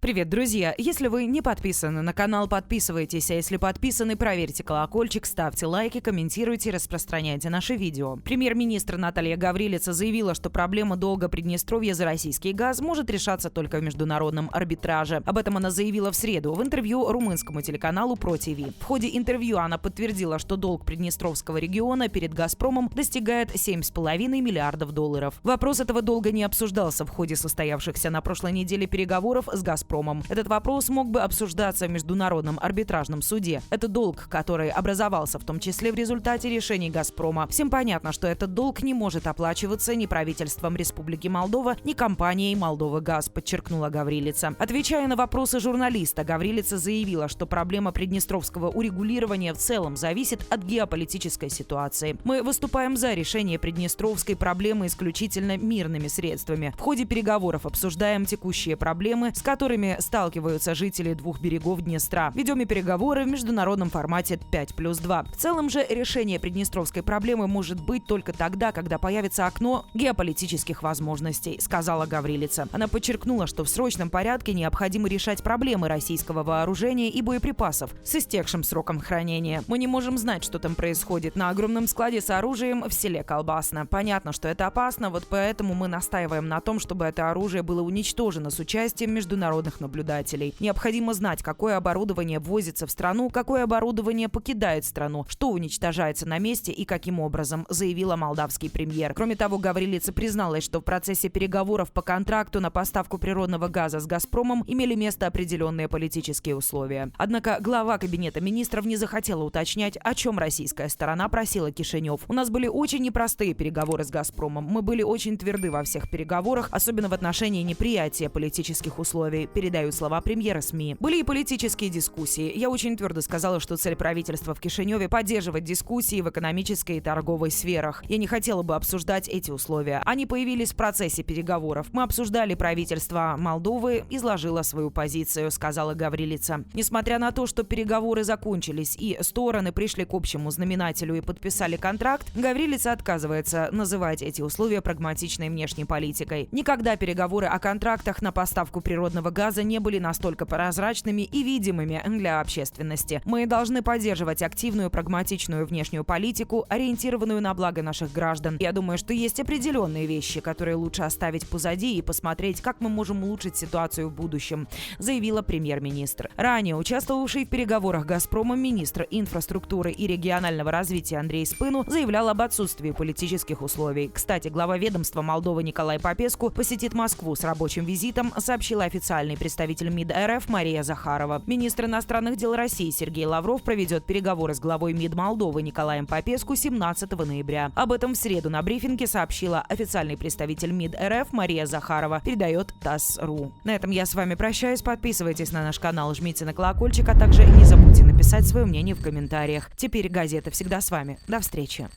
Привет, друзья! Если вы не подписаны на канал, подписывайтесь, а если подписаны, проверьте колокольчик, ставьте лайки, комментируйте и распространяйте наши видео. Премьер-министр Наталья Гаврилица заявила, что проблема долга Приднестровья за российский газ может решаться только в международном арбитраже. Об этом она заявила в среду в интервью румынскому телеканалу ProTV. В ходе интервью она подтвердила, что долг Приднестровского региона перед «Газпромом» достигает $7,5 миллиардов. Вопрос этого долга не обсуждался в ходе состоявшихся на прошлой неделе переговоров с «Газпромом». Этот вопрос мог бы обсуждаться в Международном арбитражном суде. Это долг, который образовался в том числе в результате решений «Газпрома». Всем понятно, что этот долг не может оплачиваться ни правительством Республики Молдова, ни компанией «Молдова-Газ», подчеркнула Гаврилица. Отвечая на вопросы журналиста, Гаврилица заявила, что проблема приднестровского урегулирования в целом зависит от геополитической ситуации. Мы выступаем за решение приднестровской проблемы исключительно мирными средствами. В ходе переговоров обсуждаем текущие проблемы, с которыми сталкиваются жители двух берегов Днестра. Ведем и переговоры в международном формате 5+2. В целом же решение приднестровской проблемы может быть только тогда, когда появится окно геополитических возможностей, сказала Гаврилица. Она подчеркнула, что в срочном порядке необходимо решать проблемы российского вооружения и боеприпасов с истекшим сроком хранения. Мы не можем знать, что там происходит на огромном складе с оружием в селе Колбасно. Понятно, что это опасно, вот поэтому мы настаиваем на том, чтобы это оружие было уничтожено с участием международных наблюдателей. Необходимо знать, какое оборудование ввозится в страну, какое оборудование покидает страну, что уничтожается на месте и каким образом, заявила молдавский премьер. Кроме того, Гаврилица призналась, что в процессе переговоров по контракту на поставку природного газа с «Газпромом» имели место определенные политические условия. Однако глава Кабинета министров не захотела уточнять, о чем российская сторона просила Кишинев. У нас были очень непростые переговоры с «Газпромом». Мы были очень тверды во всех переговорах, особенно в отношении неприятия политических условий, передают слова премьера СМИ. Были и политические дискуссии. Я очень твердо сказала, что цель правительства в Кишиневе – поддерживать дискуссии в экономической и торговой сферах. Я не хотела бы обсуждать эти условия. Они появились в процессе переговоров. Мы обсуждали, правительство Молдовы изложило свою позицию, сказала Гаврилица. Несмотря на то, что переговоры закончились и стороны пришли к общему знаменателю и подписали контракт, Гаврилица отказывается называть эти условия прагматичной внешней политикой. Никогда переговоры о контрактах на поставку природного газа не были настолько прозрачными и видимыми для общественности. Мы должны поддерживать активную, прагматичную внешнюю политику, ориентированную на благо наших граждан. Я думаю, что есть определенные вещи, которые лучше оставить позади и посмотреть, как мы можем улучшить ситуацию в будущем, заявила премьер-министр. Ранее участвовавший в переговорах «Газпрома» министр инфраструктуры и регионального развития Андрей Спыну заявлял об отсутствии политических условий. Кстати, глава ведомства Молдовы Николай Попеску посетит Москву с рабочим визитом, сообщила официальный представитель МИД РФ Мария Захарова. Министр иностранных дел России Сергей Лавров проведет переговоры с главой МИД Молдовы Николаем Попеску 17 ноября. Об этом в среду на брифинге сообщила официальный представитель МИД РФ Мария Захарова, передает ТАСС.ру. На этом я с вами прощаюсь. Подписывайтесь на наш канал, жмите на колокольчик, а также не забудьте написать свое мнение в комментариях. Теперь газета всегда с вами. До встречи.